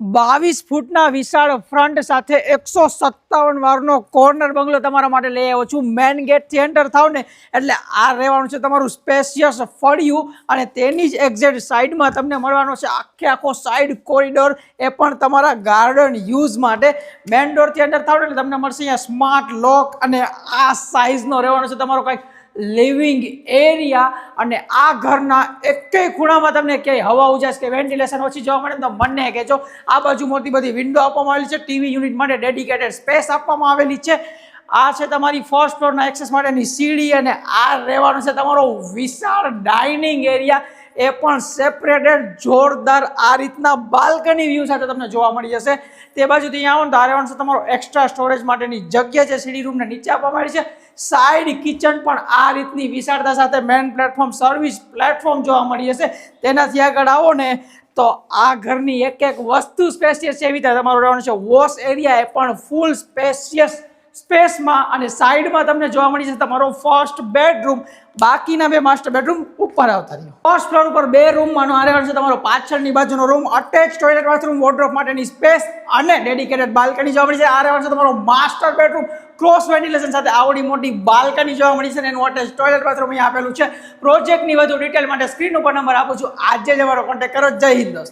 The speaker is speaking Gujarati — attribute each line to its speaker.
Speaker 1: 22 ફૂટના વિશાળ ફ્રન્ટ સાથે 157 વારનો કોર્નર બંગલો તમારા માટે લઈ આવ્યો છું। મેન ગેટથી એન્ટર થાવ ને એટલે આ રહેવાનું છે તમારું સ્પેશિયસ ફળિયું અને તેની જ એક્ઝેક્ટ સાઈડમાં તમને મળવાનો છે આખો સાઈડ કોરિડોર, એ પણ તમારા ગાર્ડન યુઝ માટે। મેન ડોરથી એન્ટર થાવ એટલે તમને મળશે અહીંયા સ્માર્ટ લોક અને આ સાઇઝનો રહેવાનો છે તમારો કંઈક લિવિંગ એરિયા। અને આ ઘરના એકેય ખૂણામાં તમને ક્યાંય હવા ઉજાસ કે વેન્ટિલેશન ઓછી જોવા મળે તો મને કહેજો। આ બાજુ મોટી બધી વિન્ડો આપવામાં આવેલી છે, ટીવી યુનિટ માટે ડેડિકેટેડ સ્પેસ આપવામાં આવેલી છે। આ છે તમારી ફર્સ્ટ ફ્લોરના એક્સેસ માટેની સીડી અને આ રહેવાનો છે તમારો વિશાળ ડાઇનિંગ એરિયા, એ પણ સેપરેટેડ જોરદાર આ રીતના બાલ્કની વ્યૂ સાથે તમને જોવા મળી જશે। તે બાજુથી અહીંયા આવો ને તો આ રહેવાનું છે તમારો એક્સ્ટ્રા સ્ટોરેજ માટેની જગ્યા છે, સીડી રૂમને નીચે આપવામાં આવી છે। સાઈડ કિચન પણ આ રીતની વિશાળતા સાથે મેન પ્લેટફોર્મ સર્વિસ પ્લેટફોર્મ જોવા મળી જશે। તેનાથી આગળ આવો ને તો આ ઘરની એક એક વસ્તુ સ્પેશિયસ છે, એવી રીતે તમારો રહેવાનું છે વોશ એરિયા, એ પણ ફૂલ સ્પેશિયસ સ્પેસમાં અને સાઈડમાં તમને જોવા મળી જશે તમારો ફર્સ્ટ બેડરૂમ। બાકીના બે માસ્ટર બેડરૂમ ઉપર આવતા રહ્યો। ફર્સ્ટ ફ્લોર ઉપર બે રૂમમાંનો આ રહેવાનો છે તમારો પાછળની બાજુનો room, attach toilet bathroom wardrobe માટેની સ્પેસ અને ડેડિકેટેડ બાલ્કની જોવા મળી છે। આ રહેવાનો છે તમારો માસ્ટર બેડરૂમ ક્રોસ વેન્ટિલેશન સાથે આવડી મોટી બાલ્કની જોવા મળી છે અને એનું અટેચ ટોયલેટ બાથરૂમ અહીંયા આપેલું છે। પ્રોજેક્ટની વધુ ડિટેલ માટે સ્ક્રીન ઉપર નંબર આપું છું, આજે જ અમારો કોન્ટેક્ટ કરો। જય હિન્દ દોસ્તો।